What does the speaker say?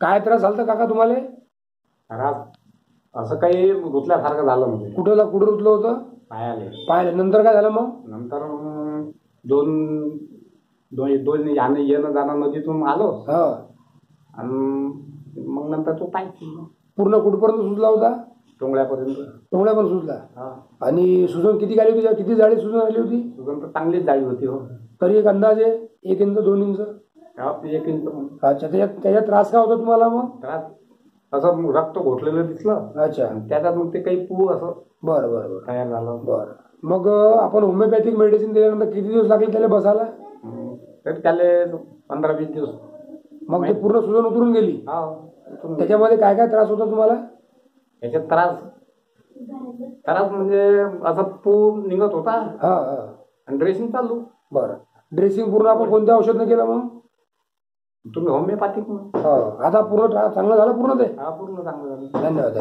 काय त्रास झाला काका तुम्हाला? असं काही रुतल्यासारखं झालं म्हणजे. कुठं रुतलं होतं? पायाले. नंतर काय झालं मग? नंतर दोन दोन दोन येणं जाणं नदीतून आलो. आणि मग नंतर तो पाय पूर्ण कुठपर्यंत सुजला होता? टोंगळ्यापर्यंत सुजला. आणि सुजन किती आली होती? किती जाळी सुजन आली होती? सुजन तर चांगलीच जाळी होती. हो. तरी एक अंदाजे 1 इंच 2 इंच? 1 इंच. अच्छा. त्याच्यात त्रास काय होता तुम्हाला मग? त्रास असं रक्त घोटलेलं दिसलं. अच्छा. त्याच्यात मग ते काही पू असं बरं तयार झालं. बरं. मग आपण होमिओपॅथिक मेडिसिन दिल्यानंतर किती दिवस लागले त्याला बसायला? तर त्याला 15-20 दिवस. मग ते पूर्ण सुजन उतरून गेली? त्याच्यामध्ये काय काय त्रास होता तुम्हाला? त्याच्यात त्रास म्हणजे असं पू निघत होता. आणि ड्रेसिंग चालू. बरं. ड्रेसिंग पूर्ण आपण कोणत्या औषधनं केलं मग? तुम्ही होमिओपॅथिक. आता पूर्ण चांगलं झालं पूर्ण ते? पूर्ण चांगलं झालं. धन्यवाद.